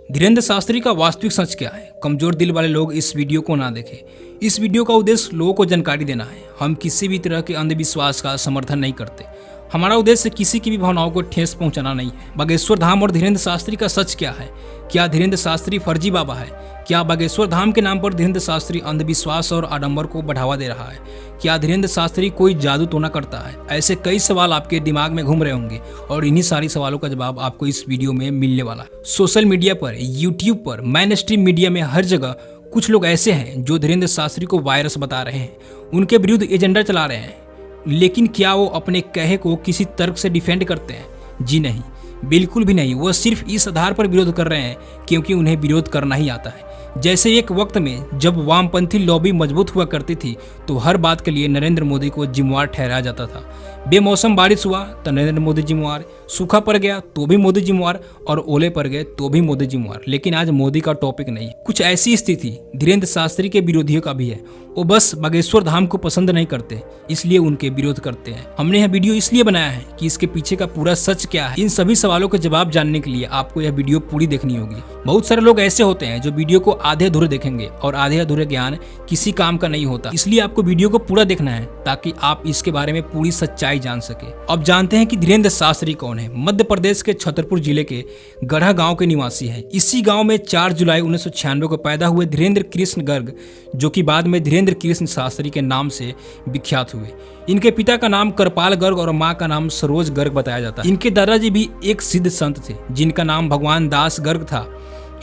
धीरेन्द्र शास्त्री का वास्तविक सच क्या है? कमजोर दिल वाले लोग इस वीडियो को ना देखें। इस वीडियो का उद्देश्य लोगों को जानकारी देना है। हम किसी भी तरह के अंधविश्वास का समर्थन नहीं करते। हमारा उद्देश्य किसी की भी भावनाओं को ठेस पहुंचाना नहीं है। बागेश्वर धाम और धीरेन्द्र शास्त्री का सच क्या है? क्या धीरेन्द्र शास्त्री फर्जी बाबा है? क्या बागेश्वर धाम के नाम पर धीरेन्द्र शास्त्री अंधविश्वास और आडंबर को बढ़ावा दे रहा है? क्या धीरेन्द्र शास्त्री कोई जादू टोना करता है? ऐसे कई सवाल आपके दिमाग में घूम रहे होंगे और इन्हीं सारी सवालों का जवाब आपको इस वीडियो में मिलने वाला है। सोशल मीडिया पर, यूट्यूब पर, मेन स्ट्रीम मीडिया में हर जगह कुछ लोग ऐसे हैं जो धीरेन्द्र शास्त्री को वायरस बता रहे हैं, उनके विरुद्ध एजेंडा चला रहे हैं। लेकिन क्या वो अपने कहे को किसी तर्क से डिफेंड करते हैं? जी नहीं, बिल्कुल भी नहीं। वो सिर्फ इस आधार पर विरोध कर रहे हैं क्योंकि उन्हें विरोध करना ही आता है। जैसे एक वक्त में जब वामपंथी लॉबी मजबूत हुआ करती थी तो हर बात के लिए नरेंद्र मोदी को जिम्मेवार ठहराया जाता था। बेमौसम बारिश हुआ तो नरेंद्र मोदी जिम्मेवार, सूखा पड़ गया तो भी मोदी जिम्मेवार, और ओले पड़ गए तो भी मोदी जिम्मेवार। लेकिन आज मोदी का टॉपिक नहीं है। कुछ ऐसी स्थिति धीरेन्द्र शास्त्री के विरोधियों का भी है। वो बस बागेश्वर धाम को पसंद नहीं करते, इसलिए उनके विरोध करते हैं। हमने यह वीडियो इसलिए बनाया है कि इसके पीछे का पूरा सच क्या है। इन सभी सवालों के जवाब जानने के लिए आपको यह वीडियो पूरी देखनी होगी। बहुत सारे लोग ऐसे होते हैं जो वीडियो को आधे अधूरे देखेंगे, और आधे अधूरे ज्ञान किसी काम का नहीं होता। इसलिए आपको वीडियो को पूरा देखना है ताकि आप इसके बारे में पूरी सच्चाई जान सके। अब जानते हैं कि धीरेन्द्र शास्त्री कौन है। मध्य प्रदेश के छतरपुर जिले के गढ़ा गांव के निवासी है। इसी गांव में 4 जुलाई 1996 को पैदा हुए धीरेन्द्र कृष्ण गर्ग, जो कि बाद में धीरेन्द्र कृष्ण शास्त्री के नाम से विख्यात हुए। इनके पिता का नाम करपाल गर्ग और मां का नाम सरोज गर्ग बताया जाता है। इनके दादाजी भी एक सिद्ध संत थे जिनका नाम भगवान दास गर्ग था।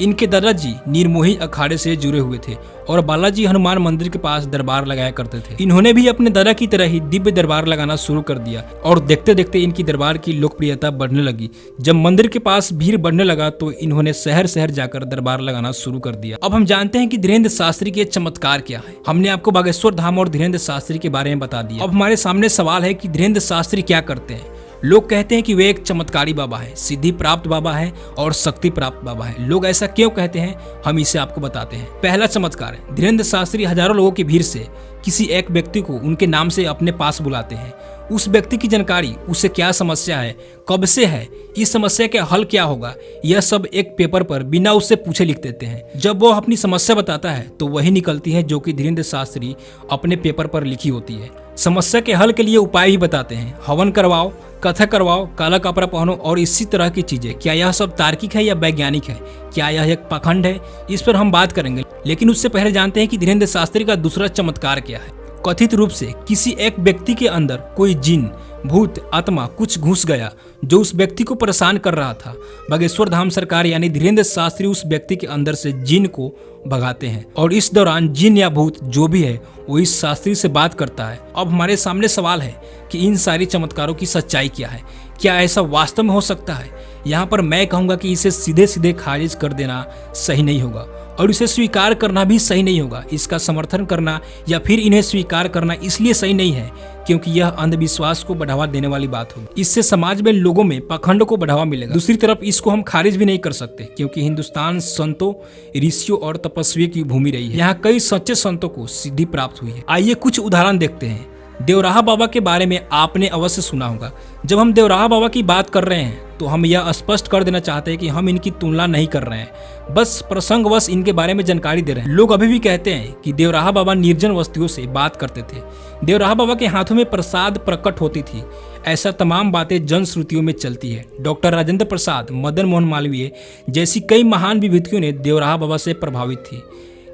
इनके दादाजी निर्मोही अखाड़े से जुड़े हुए थे और बालाजी हनुमान मंदिर के पास दरबार लगाया करते थे। इन्होंने भी अपने दादा की तरह ही दिव्य दरबार लगाना शुरू कर दिया और देखते देखते इनकी दरबार की लोकप्रियता बढ़ने लगी। जब मंदिर के पास भीड़ बढ़ने लगा तो इन्होंने शहर शहर जाकर दरबार लगाना शुरू कर दिया। अब हम जानते हैं कि धीरेन्द्र शास्त्री के चमत्कार क्या है। हमने आपको बागेश्वर धाम और धीरेन्द्र शास्त्री के बारे में बता दिया। अब हमारे सामने सवाल है कि धीरेन्द्र शास्त्री क्या करते हैं। लोग कहते हैं कि वे एक चमत्कारी बाबा है, सिद्धि प्राप्त बाबा है और शक्ति प्राप्त बाबा है। लोग ऐसा क्यों कहते हैं, हम इसे आपको बताते हैं। पहला चमत्कार, धीरेन्द्र शास्त्री हजारों लोगों की भीड़ से किसी एक व्यक्ति को उनके नाम से अपने पास बुलाते हैं। उस व्यक्ति की जानकारी, उसे क्या समस्या है, कब से है, इस समस्या का हल क्या होगा, यह सब एक पेपर पर बिना उससे पूछे लिख देते हैं। जब वो अपनी समस्या बताता है तो वही निकलती है जो कि धीरेन्द्र शास्त्री अपने पेपर पर लिखी होती है। समस्या के हल के लिए उपाय भी बताते हैं। हवन करवाओ, कथा करवाओ, काला कपड़ा पहनो और इसी तरह की चीजें। क्या यह सब तार्किक है या वैज्ञानिक है? क्या यह एक पाखंड है? इस पर हम बात करेंगे। लेकिन उससे पहले जानते हैं कि धीरेन्द्र शास्त्री का दूसरा चमत्कार क्या है। कथित रूप से किसी एक व्यक्ति के अंदर कोई जिन, भूत, आत्मा कुछ घुस गया जो उस व्यक्ति को परेशान कर रहा था। बागेश्वर धाम सरकार यानी धीरेन्द्र शास्त्री उस व्यक्ति के अंदर से जिन को भगाते हैं और इस दौरान जिन या भूत जो भी है वो इस शास्त्री से बात करता है। अब हमारे सामने सवाल है कि इन सारी चमत्कारों की सच्चाई क्या है। क्या ऐसा वास्तव में हो सकता है? यहाँ पर मैं कहूँगा कि इसे सीधे सीधे खारिज कर देना सही नहीं होगा और इसे स्वीकार करना भी सही नहीं होगा। इसका समर्थन करना या फिर इन्हें स्वीकार करना इसलिए सही नहीं है क्योंकि यह अंधविश्वास को बढ़ावा देने वाली बात होगी। इससे समाज में लोगों में पाखंड को बढ़ावा मिलेगा। दूसरी तरफ इसको हम खारिज भी नहीं कर सकते क्योंकि हिंदुस्तान संतों, ऋषियों और तपस्वियों की भूमि रही है। यहाँ कई सच्चे संतों को सिद्धि प्राप्त हुई है। आइए कुछ उदाहरण देखते हैं। देवराहा बाबा के बारे में आपने अवश्य सुना होगा। जब हम देवराहा बाबा की बात कर रहे हैं तो हम यह स्पष्ट कर देना चाहते हैं कि हम इनकी तुलना नहीं कर रहे हैं, बस प्रसंगवश इनके बारे में जानकारी दे रहे हैं। लोग अभी भी कहते हैं कि देवराहा बाबा निर्जन वस्तुओं से बात करते थे। देवराहा बाबा के हाथों में प्रसाद प्रकट होती थी। ऐसा तमाम बातें जन श्रुतियों में चलती है। डॉक्टर राजेंद्र प्रसाद, मदन मोहन मालवीय जैसी कई महान विभूतियों ने देवराहा बाबा से प्रभावित थी।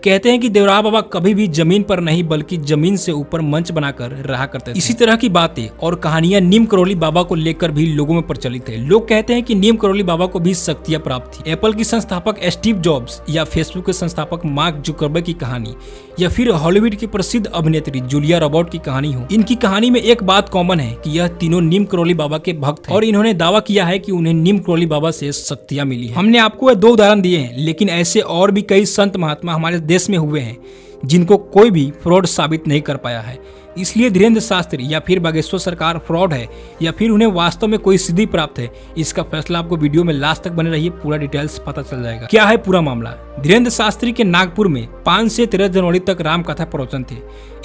कहते हैं कि देवराहा बाबा कभी भी जमीन पर नहीं बल्कि जमीन से ऊपर मंच बनाकर रहा करते थे। इसी तरह की बातें और कहानियां नीम करौली बाबा को लेकर भी लोगों में प्रचलित है। लोग कहते हैं कि नीम करौली बाबा को भी शक्तियां प्राप्त थी। एप्पल की संस्थापक स्टीव जॉब्स या फेसबुक के संस्थापक मार्क जुकरबर्ग की कहानी या फिर हॉलीवुड की प्रसिद्ध अभिनेत्री जूलिया रॉबर्ट की कहानी हो, इनकी कहानी में एक बात कॉमन है कि यह तीनों नीम करौली बाबा के भक्त हैं और इन्होंने दावा किया है कि उन्हें नीम करौली बाबा से शक्तियां मिली है। हमने आपको 2 उदाहरण दिए हैं, लेकिन ऐसे और भी कई संत महात्मा हमारे देश में हुए हैं जिनको कोई भी फ्रॉड साबित नहीं कर पाया है। इसलिए धीरेन्द्र शास्त्री या फिर बागेश्वर सरकार फ्रॉड है या फिर उन्हें वास्तव में कोई सिद्धि प्राप्त है, इसका फैसला आपको वीडियो में लास्ट तक बने रहिए, पूरा डिटेल्स पता चल जाएगा। क्या है पूरा मामला? धीरेन्द्र शास्त्री के नागपुर में 5 से 13 जनवरी तक राम कथा प्रवचन थे।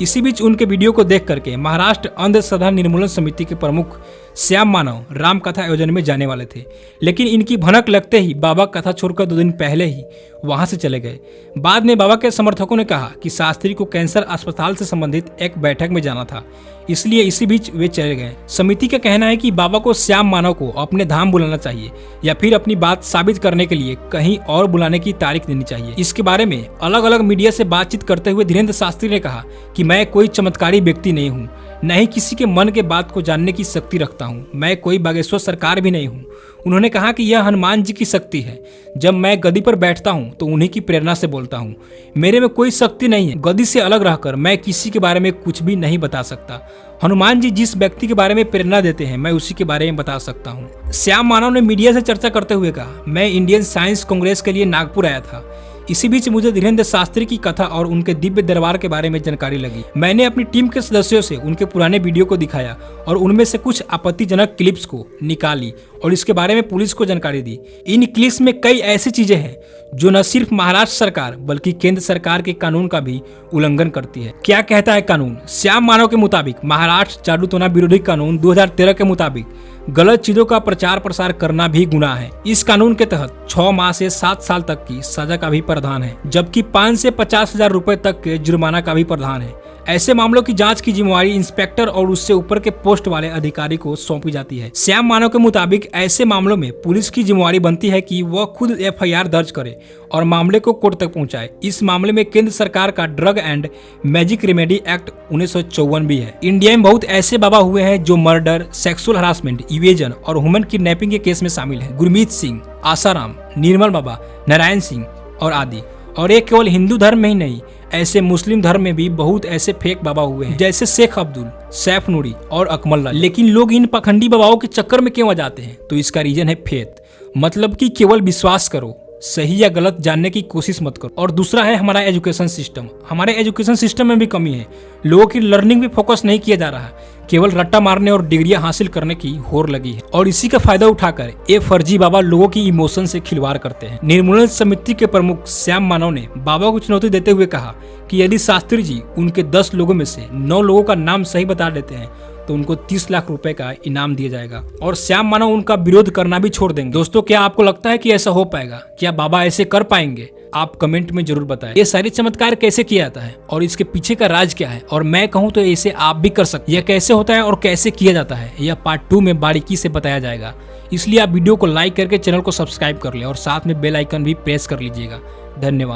इसी बीच उनके वीडियो को देख करके महाराष्ट्र अंधश्रद्धा निर्मूलन समिति के प्रमुख श्याम मानव राम कथा आयोजन में जाने वाले थे, लेकिन इनकी भनक लगते ही बाबा कथा छोड़कर 2 दिन पहले ही वहां से चले गए। बाद में बाबा के समर्थकों ने कहा कि शास्त्री को कैंसर अस्पताल से संबंधित एक बैठक में जाना था, इसलिए इसी बीच वे चले गए। समिति का कहना है कि बाबा को श्याम मानव को अपने धाम बुलाना चाहिए या फिर अपनी बात साबित करने के लिए कहीं और बुलाने की तारीख देनी चाहिए। इसके बारे में अलग अलग मीडिया से बातचीत करते हुए धीरेन्द्र शास्त्री ने कहा कि मैं कोई चमत्कारी व्यक्ति नहीं हूँ, न ही किसी के मन के बात को जानने की शक्ति रखता हूँ। मैं कोई बागेश्वर सरकार भी नहीं हूँ। उन्होंने कहा कि यह हनुमान जी की शक्ति है। जब मैं गद्दी पर बैठता हूँ तो उन्हीं की प्रेरणा से बोलता हूँ। मेरे में कोई शक्ति नहीं है। गद्दी से अलग रहकर मैं किसी के बारे में कुछ भी नहीं बता सकता। हनुमान जी जिस व्यक्ति के बारे में प्रेरणा देते हैं मैं उसी के बारे में बता सकता हूँ। श्याम मानव ने मीडिया से चर्चा करते हुए कहा, मैं इंडियन साइंस कांग्रेस के लिए नागपुर आया था। इसी बीच मुझे धीरेन्द्र शास्त्री की कथा और उनके दिव्य दरबार के बारे में जानकारी लगी। मैंने अपनी टीम के सदस्यों से उनके पुराने वीडियो को दिखाया और उनमें से कुछ आपत्तिजनक क्लिप्स को निकाली और इसके बारे में पुलिस को जानकारी दी। इन क्लिप्स में कई ऐसी चीजें हैं जो न सिर्फ महाराष्ट्र सरकार बल्कि केंद्र सरकार के कानून का भी उल्लंघन करती है। क्या कहता है कानून? श्याम मानव के मुताबिक महाराष्ट्र जादूटोना विरोधी कानून 2013 के मुताबिक गलत चीजों का प्रचार प्रसार करना भी गुनाह है। इस कानून के तहत 6 माह से 7 साल तक की सजा का भी प्रावधान है, जबकि 5 से 50,000 रुपए तक के जुर्माना का भी प्रावधान है। ऐसे मामलों की जांच की जिम्मेवारी इंस्पेक्टर और उससे ऊपर के पोस्ट वाले अधिकारी को सौंपी जाती है। श्याम मानव के मुताबिक ऐसे मामलों में पुलिस की जिम्मेवारी बनती है कि वह खुद FIR दर्ज करे और मामले को कोर्ट तक पहुंचाए। इस मामले में केंद्र सरकार का drug and magic remedy act 1954 भी है। इंडिया में बहुत ऐसे बाबा हुए हैं जो मर्डर, सेक्सुअल हरासमेंट, इवेजन और ह्यूमन किडनैपिंग के केस में शामिल हैं। गुरमीत सिंह, आसाराम, निर्मल बाबा, नारायण सिंह और आदि। और ये केवल हिंदू धर्म में ही नहीं, ऐसे मुस्लिम धर्म में भी बहुत ऐसे फेक बाबा हुए हैं, जैसे शेख अब्दुल, सैफ नूरी और अकमल लाल। लेकिन लोग इन पाखंडी बाबाओं के चक्कर में क्यों आ जाते हैं? तो इसका रीजन है फेथ, मतलब कि केवल विश्वास करो, सही या गलत जानने की कोशिश मत करो। और दूसरा है हमारा एजुकेशन सिस्टम। हमारे एजुकेशन सिस्टम में भी कमी है। लोगों की लर्निंग पे फोकस नहीं किया जा रहा, केवल रट्टा मारने और डिग्रियां हासिल करने की होड़ लगी है। और इसी का फायदा उठाकर ये फर्जी बाबा लोगों की इमोशन से खिलवाड़ करते हैं। निर्मूलन समिति के प्रमुख श्याम मानव ने बाबा को चुनौती देते हुए कहा कि यदि शास्त्री जी उनके 10 लोगों में से 9 लोगों का नाम सही बता देते हैं तो उनको 30 लाख रुपए का इनाम दिया जाएगा और श्याम मानव उनका विरोध करना भी छोड़ देंगे। दोस्तों, क्या आपको लगता है कि ऐसा हो पाएगा? क्या बाबा ऐसे कर पाएंगे? आप कमेंट में जरूर बताएं। ये सारे चमत्कार कैसे किया जाता है और इसके पीछे का राज क्या है? और मैं कहूँ तो इसे आप भी कर सकते। यह कैसे होता है और कैसे किया जाता है, यह पार्ट 2 में बारीकी से बताया जाएगा। इसलिए आप वीडियो को लाइक करके चैनल को सब्सक्राइब कर ले और साथ में बेल आइकन भी प्रेस कर लीजिएगा। धन्यवाद।